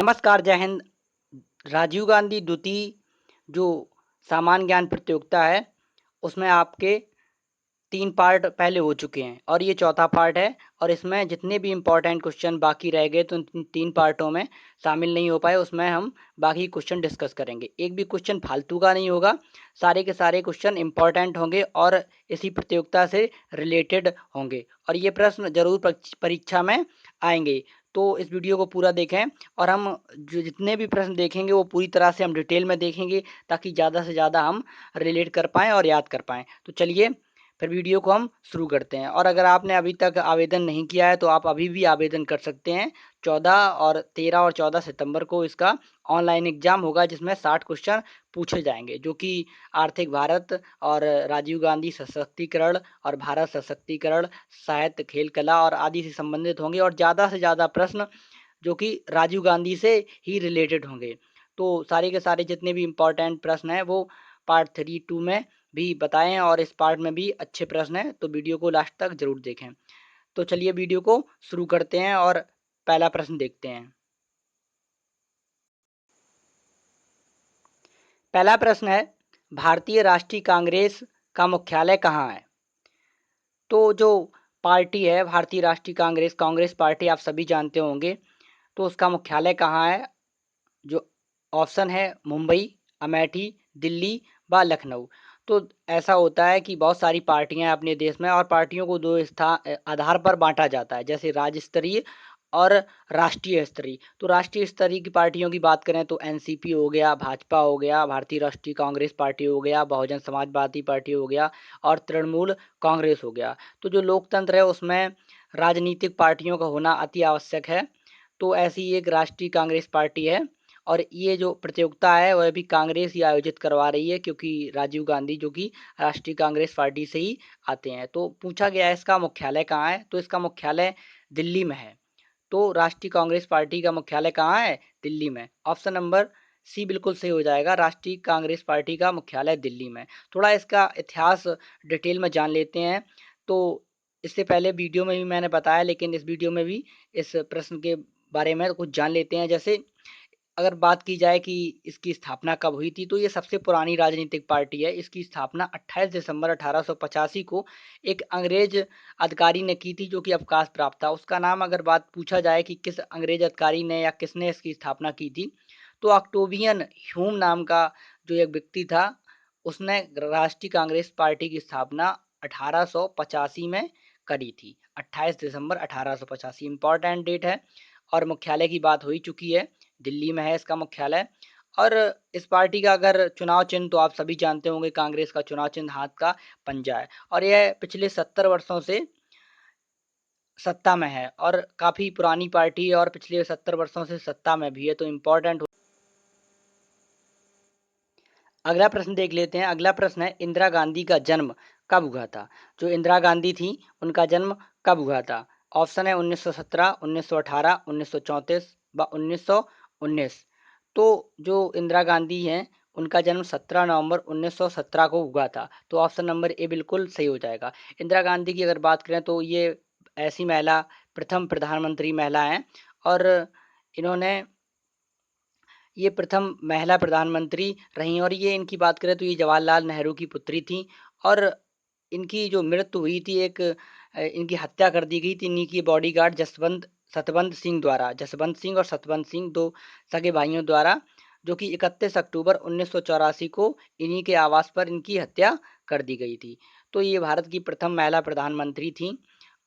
नमस्कार, जय हिंद। राजीव गांधी द्वितीय जो सामान्य ज्ञान प्रतियोगिता है, उसमें आपके 3 पार्ट पहले हो चुके हैं और ये चौथा पार्ट है और इसमें जितने भी इम्पोर्टेंट क्वेश्चन बाकी रह गए तो उन 3 पार्टों में शामिल नहीं हो पाए, उसमें हम बाकी क्वेश्चन डिस्कस करेंगे। एक भी क्वेश्चन फालतू का नहीं होगा, सारे के सारे क्वेश्चन इम्पोर्टेंट होंगे और इसी प्रतियोगिता से रिलेटेड होंगे और ये प्रश्न ज़रूर परीक्षा में आएँगे। तो इस वीडियो को पूरा देखें और हम जो जितने भी प्रश्न देखेंगे वो पूरी तरह से हम डिटेल में देखेंगे ताकि ज़्यादा से ज़्यादा हम रिलेट कर पाएँ और याद कर पाएँ। तो चलिए फिर वीडियो को हम शुरू करते हैं और अगर आपने अभी तक आवेदन नहीं किया है तो आप अभी भी आवेदन कर सकते हैं। 13 और 14 सितंबर को इसका ऑनलाइन एग्ज़ाम होगा जिसमें 60 क्वेश्चन पूछे जाएँगे जो कि आर्थिक भारत और राजीव गांधी सशक्तिकरण और भारत सशक्तिकरण, साहित्य, खेल, कला और आदि से संबंधित होंगे और ज़्यादा से ज़्यादा प्रश्न जो कि राजीव गांधी से ही रिलेटेड होंगे। तो सारे के सारे जितने भी इम्पोर्टेंट प्रश्न हैं वो पार्ट 3, 2 में भी बताएँ और इस पार्ट में भी अच्छे प्रश्न हैं, तो वीडियो को लास्ट तक ज़रूर देखें। तो चलिए वीडियो को शुरू करते हैं और पहला प्रश्न देखते हैं। पहला प्रश्न है, भारतीय राष्ट्रीय कांग्रेस का मुख्यालय कहाँ है? तो जो पार्टी है भारतीय राष्ट्रीय कांग्रेस, कांग्रेस पार्टी आप सभी जानते होंगे, तो उसका मुख्यालय कहाँ है? जो ऑप्शन है मुंबई, अमेठी, दिल्ली व लखनऊ। तो ऐसा होता है कि बहुत सारी पार्टियां हैं अपने देश में और पार्टियों को दो आधार पर बांटा जाता है, जैसे राज्य स्तरीय और राष्ट्रीय स्तरीय। तो राष्ट्रीय स्तरीय की पार्टियों की बात करें तो एनसीपी हो गया, भाजपा हो गया, भारतीय राष्ट्रीय कांग्रेस पार्टी हो गया, बहुजन समाजवादी पार्टी हो गया और तृणमूल कांग्रेस हो गया। तो जो लोकतंत्र है उसमें राजनीतिक पार्टियों का होना अति आवश्यक है। तो ऐसी एक राष्ट्रीय कांग्रेस पार्टी है और ये जो प्रतियोगिता है वह भी कांग्रेस ही आयोजित करवा रही है क्योंकि राजीव गांधी जो कि राष्ट्रीय कांग्रेस पार्टी से ही आते हैं। तो पूछा गया है इसका मुख्यालय कहाँ है, तो इसका मुख्यालय दिल्ली में है। तो राष्ट्रीय कांग्रेस पार्टी का मुख्यालय कहाँ है? दिल्ली में। ऑप्शन नंबर सी बिल्कुल सही हो जाएगा, राष्ट्रीय कांग्रेस पार्टी का मुख्यालय दिल्ली में। थोड़ा इसका इतिहास डिटेल में जान लेते हैं। तो इससे पहले वीडियो में भी मैंने बताया, लेकिन इस वीडियो में भी इस प्रश्न के बारे में कुछ जान लेते हैं। जैसे अगर बात की जाए कि इसकी स्थापना कब हुई थी, तो ये सबसे पुरानी राजनीतिक पार्टी है। इसकी स्थापना 28 दिसंबर 1885 को एक अंग्रेज अधिकारी ने की थी जो कि अवकाश प्राप्त था। उसका नाम अगर बात पूछा जाए कि किस अंग्रेज अधिकारी ने या किसने इसकी स्थापना की थी, तो ऑक्टोवियन ह्यूम नाम का जो एक व्यक्ति था, उसने राष्ट्रीय कांग्रेस पार्टी की स्थापना 1885 में करी थी। 28 दिसंबर 1885 इम्पॉर्टेंट डेट है और मुख्यालय की बात हो ही चुकी है, दिल्ली में है इसका मुख्यालय। और इस पार्टी का अगर चुनाव चिन्ह तो आप सभी जानते होंगे, कांग्रेस का चुनाव चिन्ह हाथ का पंजा है और यह पिछले 70 वर्षों से सत्ता में है और काफ़ी पुरानी पार्टी है और पिछले 70 वर्षों से सत्ता में भी है, तो इम्पोर्टेंट। अगला प्रश्न देख लेते हैं। अगला प्रश्न है, इंदिरा गांधी का जन्म कब हुआ था? जो इंदिरा गांधी थी उनका जन्म कब हुआ था? ऑप्शन है 1917, 1918, 1934 व 1919। तो जो इंदिरा गांधी हैं उनका जन्म 17 नवंबर 1917 को हुआ था। तो ऑप्शन नंबर ए बिल्कुल सही हो जाएगा। इंदिरा गांधी की अगर बात करें तो ये ऐसी महिला, प्रथम प्रधानमंत्री महिला हैं और इन्होंने ये प्रथम महिला प्रधानमंत्री रहीं और ये इनकी बात करें तो ये जवाहरलाल नेहरू की पुत्री थीं और इनकी जो मृत्यु हुई थी इनकी हत्या कर दी गई थी इन्हीं की बॉडीगार्ड सतवंत सिंह द्वारा। जसवंत सिंह और सतवंत सिंह, दो सगे भाइयों द्वारा, जो कि 31 अक्टूबर 1984 को इन्हीं के आवास पर इनकी हत्या कर दी गई थी। तो ये भारत की प्रथम महिला प्रधानमंत्री थीं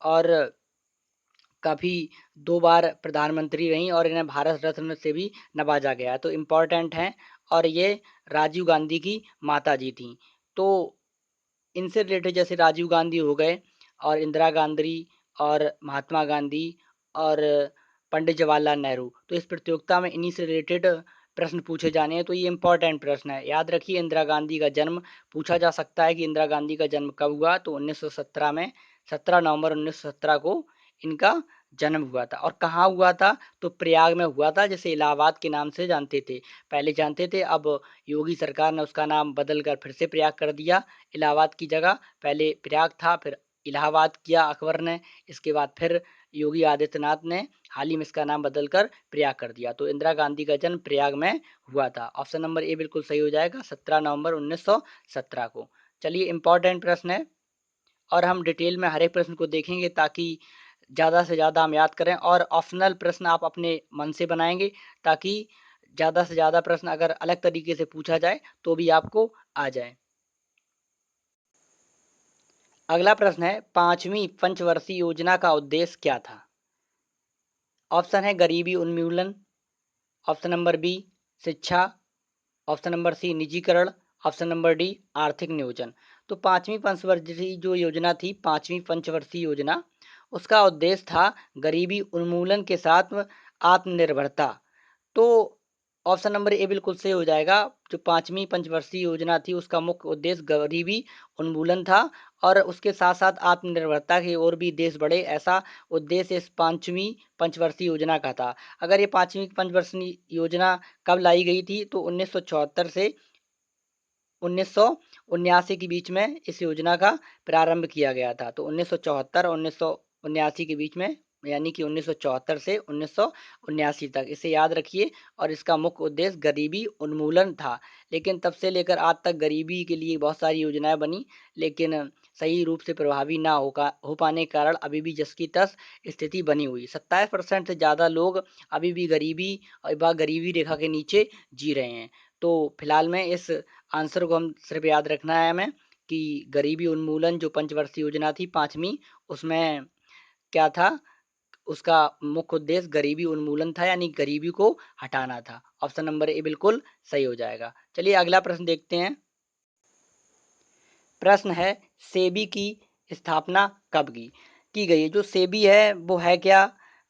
और काफ़ी 2 बार प्रधानमंत्री रहीं और इन्हें भारत रत्न से भी नवाजा गया। तो इम्पोर्टेंट हैं और ये राजीव गांधी की माताजी थीं। तो इनसे रिलेटेड जैसे राजीव गांधी हो गए और इंदिरा गांधी और महात्मा गांधी और पंडित जवाहरलाल नेहरू, तो इस प्रतियोगिता में इन्हीं से रिलेटेड प्रश्न पूछे जाने हैं। तो ये इम्पोर्टेंट प्रश्न है, याद रखिए। इंदिरा गांधी का जन्म पूछा जा सकता है कि इंदिरा गांधी का जन्म कब हुआ, तो 1917 में, 17 नवंबर 1917 को इनका जन्म हुआ था। और कहाँ हुआ था, तो प्रयाग में हुआ था, जैसे इलाहाबाद के नाम से जानते थे, पहले जानते थे, अब योगी सरकार ने उसका नाम बदल कर फिर से प्रयाग कर दिया। इलाहाबाद की जगह पहले प्रयाग था, फिर इलाहाबाद किया अकबर ने, इसके बाद फिर योगी आदित्यनाथ ने हाल ही में इसका नाम बदलकर प्रयाग कर दिया। तो इंदिरा गांधी का जन्म प्रयाग में हुआ था। ऑप्शन नंबर ए बिल्कुल सही हो जाएगा, 17 नवंबर 1917 को। चलिए इंपॉर्टेंट प्रश्न है और हम डिटेल में हर एक प्रश्न को देखेंगे ताकि ज़्यादा से ज़्यादा हम याद करें, और ऑप्शनल प्रश्न आप अपने मन से बनाएंगे ताकि ज़्यादा से ज़्यादा प्रश्न अगर अलग तरीके से पूछा जाए तो भी आपको आ जाए। अगला प्रश्न है, पांचवी पंचवर्षीय योजना का उद्देश्य क्या था? ऑप्शन है गरीबी उन्मूलन, ऑप्शन नंबर बी शिक्षा, ऑप्शन नंबर सी निजीकरण, ऑप्शन नंबर डी आर्थिक नियोजन। तो पांचवी पंचवर्षीय जो योजना थी, पांचवी पंचवर्षीय योजना, उसका उद्देश्य था गरीबी उन्मूलन के साथ आत्मनिर्भरता। तो ऑप्शन नंबर ए बिल्कुल सही हो जाएगा। जो पांचवी पंचवर्षीय योजना थी उसका मुख्य उद्देश्य गरीबी उन्मूलन था और उसके साथ साथ आत्मनिर्भरता की ओर भी देश बढ़े, ऐसा उद्देश्य इस पांचवी पंचवर्षीय योजना का था। अगर ये पांचवी पंचवर्षीय योजना कब लाई गई थी तो 1974 से 1979 के बीच में इस योजना का प्रारंभ किया गया था। तो 1974 और 1979 के बीच में, यानी कि 1974 से 1979 तक, इसे याद रखिए। और इसका मुख्य उद्देश्य गरीबी उन्मूलन था। लेकिन तब से लेकर आज तक गरीबी के लिए बहुत सारी योजनाएं बनी, लेकिन सही रूप से प्रभावी ना हो पाने के कारण अभी भी जस की तस स्थिति बनी हुई। 27% से ज़्यादा लोग अभी भी गरीबी रेखा के नीचे जी रहे हैं। तो फिलहाल में इस आंसर को हम सिर्फ याद रखना है हमें कि गरीबी उन्मूलन जो पंचवर्षीय योजना थी पांचवी, उसमें क्या था, उसका मुख्य उद्देश्य गरीबी उन्मूलन था, यानी गरीबी को हटाना था। ऑप्शन नंबर ए बिल्कुल सही हो जाएगा। चलिए अगला प्रश्न देखते हैं। प्रश्न है, सेबी की स्थापना कब की गई है? जो सेबी है वो है क्या?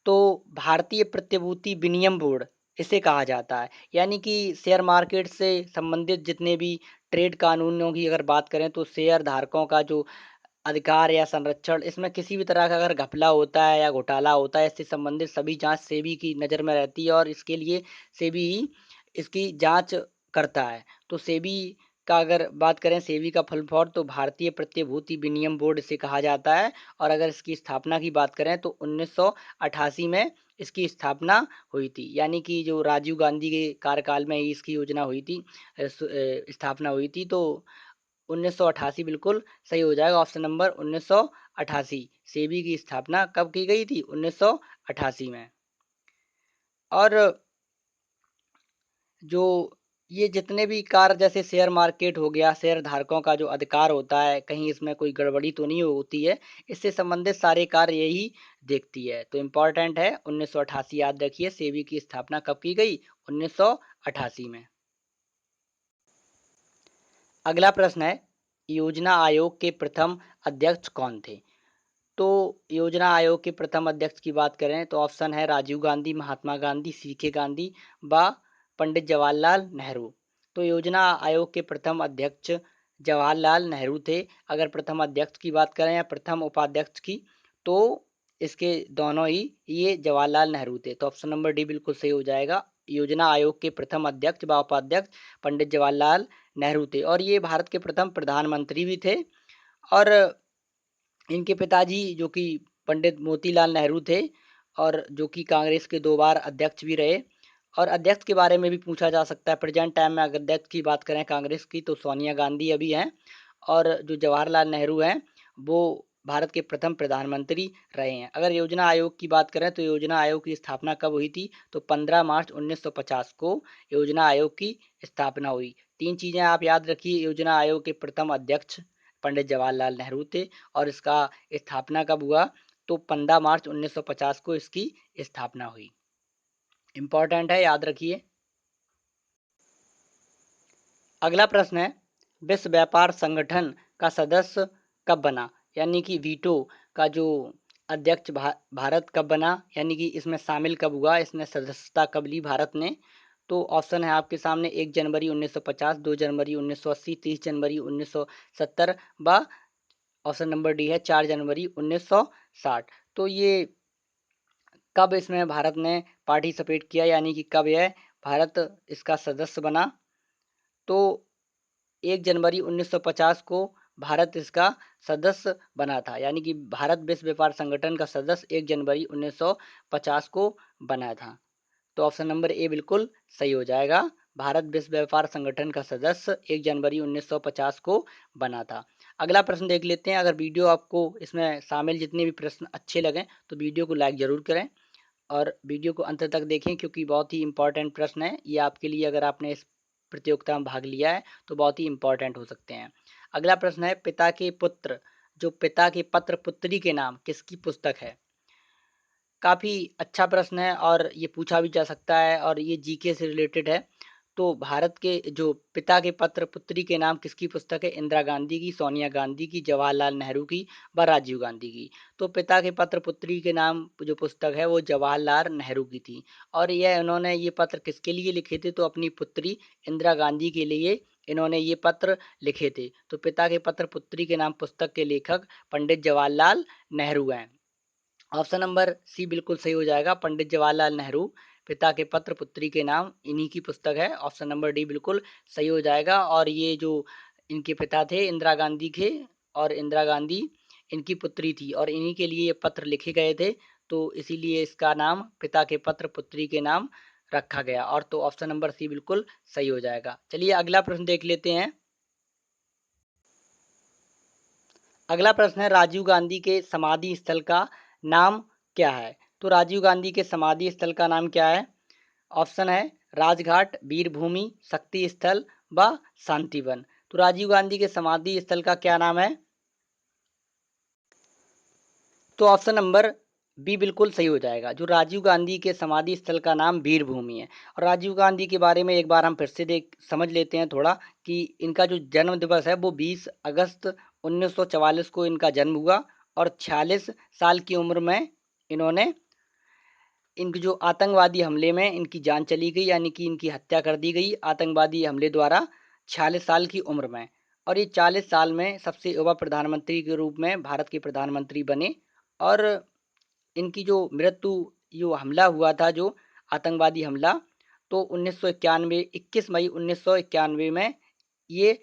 तो भारतीय प्रतिभूति विनिमय बोर्ड इसे कहा जाता है। यानी कि शेयर मार्केट से संबंधित जितने भी ट्रेड कानूनों की अगर बात करें तो शेयर धारकों का जो अधिकार या संरक्षण, इसमें किसी भी तरह का अगर घपला होता है या घोटाला होता है, इससे संबंधित सभी जांच सेबी की नज़र में रहती है और इसके लिए सेबी ही इसकी जांच करता है। तो सेबी का अगर बात करें, सेबी का फुल फॉर्म तो भारतीय प्रतिभूति विनिमय बोर्ड से कहा जाता है। और अगर इसकी स्थापना की बात करें तो 1988 में इसकी स्थापना हुई थी। यानी कि जो राजीव गांधी के कार्यकाल में ही इसकी योजना हुई थी, स्थापना हुई थी। तो 1988 बिल्कुल सही हो जाएगा। ऑप्शन नंबर 1988, सेबी की स्थापना कब की गई थी? 1988 में। और जो ये जितने भी कार्य जैसे शेयर मार्केट हो गया, शेयर धारकों का जो अधिकार होता है, कहीं इसमें कोई गड़बड़ी तो नहीं होती है, इससे संबंधित सारे कार्य यही देखती है। तो इम्पोर्टेंट है, 1988 याद रखिए। सेबी की स्थापना कब की गई? 1988 में। अगला प्रश्न है, योजना आयोग के प्रथम अध्यक्ष कौन थे? तो योजना आयोग के प्रथम अध्यक्ष की बात करें तो ऑप्शन है राजीव गांधी, महात्मा गांधी, सीके गांधी व पंडित जवाहरलाल नेहरू। तो योजना आयोग के प्रथम अध्यक्ष जवाहरलाल नेहरू थे। अगर प्रथम अध्यक्ष की बात करें या प्रथम उपाध्यक्ष की, तो इसके दोनों ही ये जवाहरलाल नेहरू थे। तो ऑप्शन नंबर डी बिल्कुल सही हो जाएगा। योजना आयोग के प्रथम अध्यक्ष व उपाध्यक्ष पंडित जवाहरलाल नेहरू थे और ये भारत के प्रथम प्रधानमंत्री भी थे। और इनके पिताजी जो कि पंडित मोतीलाल नेहरू थे और जो कि कांग्रेस के 2 बार अध्यक्ष भी रहे। और अध्यक्ष के बारे में भी पूछा जा सकता है। प्रेजेंट टाइम में अगर अध्यक्ष की बात करें कांग्रेस की तो सोनिया गांधी अभी हैं। और जो जवाहरलाल नेहरू हैं वो भारत के प्रथम प्रधानमंत्री रहे हैं। अगर योजना आयोग की बात करें तो योजना आयोग की स्थापना कब हुई थी? तो 15 मार्च 1950 को योजना आयोग की स्थापना हुई। 3 चीज़ें आप याद रखिए। योजना आयोग के प्रथम अध्यक्ष पंडित जवाहरलाल नेहरू थे और इसका स्थापना कब हुआ? तो 15 मार्च 1950 को इसकी स्थापना हुई। इंपॉर्टेंट है, याद रखिए। अगला प्रश्न है, विश्व व्यापार संगठन का सदस्य कब बना? यानी कि वीटो का जो अध्यक्ष भारत कब बना, यानी कि इसमें शामिल कब हुआ, इसमें सदस्यता कब ली भारत ने? तो ऑप्शन है आपके सामने 1 जनवरी 1950, 2 जनवरी 1980, 30 जनवरी 1970 व ऑप्शन नंबर डी है 4 जनवरी 1960। तो ये कब इसमें भारत ने पार्टिसिपेट किया, यानी कि कब यह भारत इसका सदस्य बना? तो 1 जनवरी 1950 को भारत इसका सदस्य बना था, यानी कि भारत विश्व व्यापार संगठन का सदस्य 1 जनवरी 1950 को बना था। तो ऑप्शन नंबर ए बिल्कुल सही हो जाएगा। भारत विश्व व्यापार संगठन का सदस्य 1 जनवरी 1950 को बना था। अगला प्रश्न देख लेते हैं। अगर वीडियो आपको इसमें शामिल जितने भी प्रश्न अच्छे लगें तो वीडियो को लाइक ज़रूर करें और वीडियो को अंत तक देखें, क्योंकि बहुत ही इंपॉर्टेंट प्रश्न है ये आपके लिए। अगर आपने इस प्रतियोगिता में भाग लिया है तो बहुत ही इंपॉर्टेंट हो सकते हैं। अगला प्रश्न है, पिता के पुत्र, जो पिता के पत्र पुत्री के नाम किसकी पुस्तक है? काफ़ी अच्छा प्रश्न है और ये पूछा भी जा सकता है और ये जीके से रिलेटेड है। तो भारत के जो पिता के पत्र पुत्री के नाम किसकी पुस्तक है? इंदिरा गांधी की, सोनिया गांधी की, जवाहरलाल नेहरू की व राजीव गांधी की। तो पिता के पत्र पुत्री के नाम जो पुस्तक है वो जवाहरलाल नेहरू की थी। और यह इन्होंने ये पत्र किसके लिए लिखे थे? तो अपनी पुत्री इंदिरा गांधी के लिए इन्होंने ये पत्र लिखे थे। तो पिता के पत्र पुत्री के नाम पुस्तक के लेखक पंडित जवाहरलाल नेहरू हैं। ऑप्शन नंबर सी बिल्कुल सही हो जाएगा। पंडित जवाहरलाल नेहरू, पिता के पत्र पुत्री के नाम, इन्हीं की पुस्तक है। ऑप्शन नंबर डी बिल्कुल सही हो जाएगा। और ये जो इनके पिता थे इंदिरा गांधी के, और इंदिरा गांधी इनकी पुत्री थी और इन्हीं के लिए ये पत्र लिखे गए थे। तो इसीलिए इसका नाम पिता के पत्र पुत्री के नाम रखा गया। और तो ऑप्शन नंबर सी बिल्कुल सही हो जाएगा। चलिए अगला प्रश्न देख लेते हैं। अगला प्रश्न है, राजीव गांधी के समाधि स्थल का नाम क्या है? तो राजीव गांधी के समाधि स्थल का नाम क्या है? ऑप्शन है राजघाट, वीरभूमि, शक्ति स्थल व शांतिवन। तो राजीव गांधी के समाधि स्थल का क्या नाम है? तो ऑप्शन नंबर बी बिल्कुल सही हो जाएगा। जो राजीव गांधी के समाधि स्थल का नाम वीरभूमि है। और राजीव गांधी के बारे में एक बार हम फिर से देख समझ लेते हैं थोड़ा, कि इनका जो जन्म दिवस है वो 20 अगस्त 1944 को इनका जन्म हुआ और 46 साल की उम्र में इन्होंने इनके जो आतंकवादी हमले में इनकी जान चली गई, यानी कि इनकी हत्या कर दी गई आतंकवादी हमले द्वारा 46 साल की उम्र में। और ये 40 साल में सबसे युवा प्रधानमंत्री के रूप में भारत के प्रधानमंत्री बने। और इनकी जो मृत्यु, जो हमला हुआ था, जो आतंकवादी हमला, तो 1991 21 मई 1991 में ये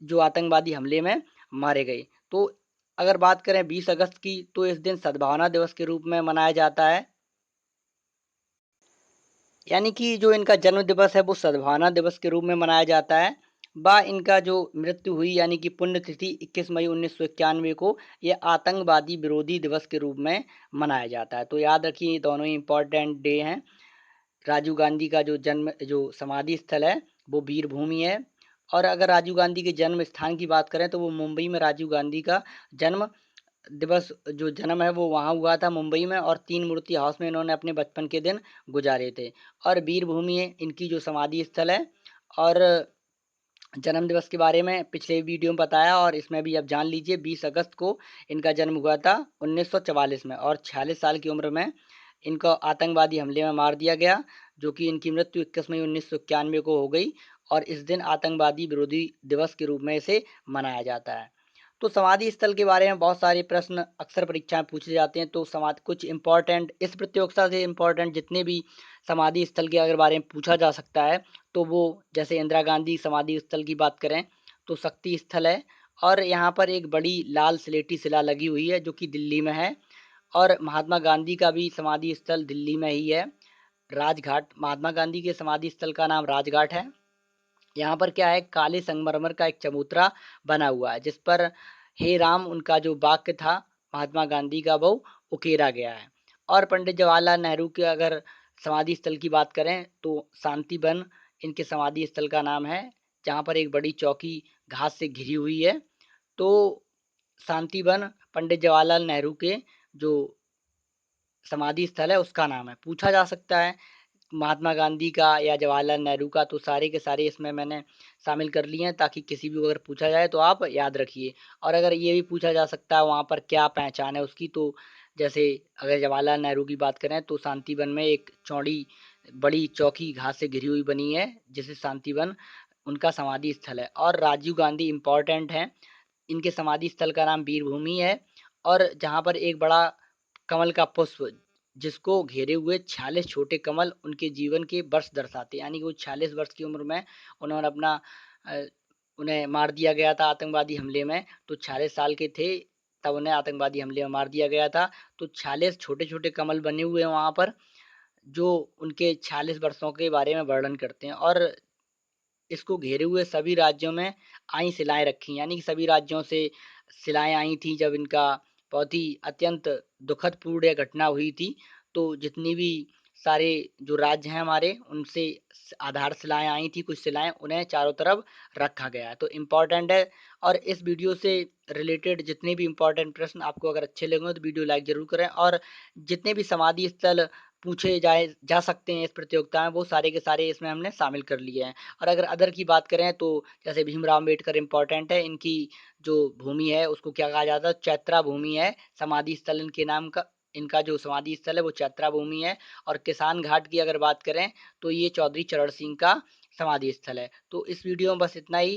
जो आतंकवादी हमले में मारे गए। तो अगर बात करें 20 अगस्त की, तो इस दिन सद्भावना दिवस के रूप में मनाया जाता है। यानी कि जो इनका जन्म दिवस है वो सद्भावना दिवस के रूप में मनाया जाता है। इनका जो मृत्यु हुई, यानी कि पुण्यतिथि 21 मई 1991 को, ये आतंकवादी विरोधी दिवस के रूप में मनाया जाता है। तो याद रखिए, ये दोनों ही इम्पोर्टेंट डे हैं। राजीव गांधी का जो समाधि स्थल है वो वीरभूमि है। और अगर राजीव गांधी के जन्म स्थान की बात करें तो वो मुंबई में राजीव गांधी का जन्म दिवस, जो जन्म है वो वहाँ हुआ था मुंबई में। और तीन मूर्ति हाउस में इन्होंने अपने बचपन के दिन गुजारे थे। और वीरभूमि इनकी जो समाधि स्थल है। और जन्म दिवस के बारे में पिछले वीडियो में बताया और इसमें भी अब जान लीजिए। 20 अगस्त को इनका जन्म हुआ था 1944 में, और 46 साल की उम्र में इनको आतंकवादी हमले में मार दिया गया, जो कि इनकी मृत्यु 21 मई 1991 को हो गई। और इस दिन आतंकवादी विरोधी दिवस के रूप में इसे मनाया जाता है। तो समाधि स्थल के बारे में बहुत सारे प्रश्न अक्सर परीक्षा में पूछे जाते हैं। तो कुछ इंपॉर्टेंट, इस प्रतियोगिता से इंपॉर्टेंट जितने भी समाधि स्थल के अगर बारे में पूछा जा सकता है, तो वो, जैसे इंदिरा गांधी समाधि स्थल की बात करें तो शक्ति स्थल है। और यहाँ पर एक बड़ी लाल स्लेटी शिला लगी हुई है जो कि दिल्ली में है। और महात्मा गांधी का भी समाधि स्थल दिल्ली में ही है, राजघाट। महात्मा गांधी के समाधि स्थल का नाम राजघाट है। यहाँ पर क्या है, काले संगमरमर का एक चबूतरा बना हुआ है जिस पर हे राम उनका जो वाक्य था महात्मा गांधी का, वो उकेरा गया है। और पंडित जवाहरलाल नेहरू के अगर समाधि स्थल की बात करें तो शांतिवन इनके समाधि स्थल का नाम है, जहाँ पर एक बड़ी चौकी घास से घिरी हुई है। तो शांतिवन पंडित जवाहरलाल नेहरू के जो समाधि स्थल है उसका नाम है। पूछा जा सकता है महात्मा गांधी का या जवाहरलाल नेहरू का, तो सारे के सारे इसमें मैंने शामिल कर लिए हैं ताकि किसी भी अगर पूछा जाए तो आप याद रखिए। और अगर ये भी पूछा जा सकता है वहाँ पर क्या पहचान है उसकी, तो जैसे अगर जवाहरलाल नेहरू की बात करें तो शांतिवन में एक चौड़ी बड़ी चौकी घास से घिरी हुई बनी है जिसे शांतिवन उनका समाधि स्थल है। और राजीव गांधी इम्पोर्टेंट हैं, इनके समाधि स्थल का नाम वीरभूमि है। और जहाँ पर एक बड़ा कमल का पुष्प जिसको घेरे हुए 46 छोटे कमल उनके जीवन के वर्ष दर्शाते हैं, यानी कि वो 46 वर्ष की उम्र में उन्होंने अपना उन्हें मार दिया गया था आतंकवादी हमले में, तो 46 साल के थे, तब उन्हें आतंकवादी हमले में मार दिया गया था। तो 46 छोटे-छोटे कमल बने हुए हैं वहाँ पर, जो उनके 46 वर्षों के बारे में वर्णन करते हैं। और इसको घेरे हुए सभी राज्यों में आई शिलाएँ रखी, यानी कि सभी राज्यों से शिलाएँ आई थी जब इनका बहुत ही अत्यंत दुखदपूर्ण ये घटना हुई थी। तो जितनी भी सारे जो राज्य हैं हमारे, उनसे आधार शिलाएँ आई थी, कुछ शिलाएँ, उन्हें चारों तरफ रखा गया है। तो इम्पोर्टेंट है। और इस वीडियो से रिलेटेड जितने भी इम्पोर्टेंट प्रश्न आपको अगर अच्छे लगे हों तो वीडियो लाइक ज़रूर करें, और जितने भी समाधि स्थल पूछे जा सकते हैं इस प्रतियोगिता में, वो सारे के सारे इसमें हमने शामिल कर लिए हैं। और अगर अदर की बात करें तो जैसे भीमराव अम्बेडकर इम्पोर्टेंट है, इनकी जो भूमि है उसको क्या कहा जाता है, चैत्रा भूमि है, समाधि स्थल इनके नाम का, इनका जो समाधि स्थल है वो चैत्रा भूमि है। और किसान घाट की अगर बात करें तो ये चौधरी चरण सिंह का समाधि स्थल है। तो इस वीडियो में बस इतना ही।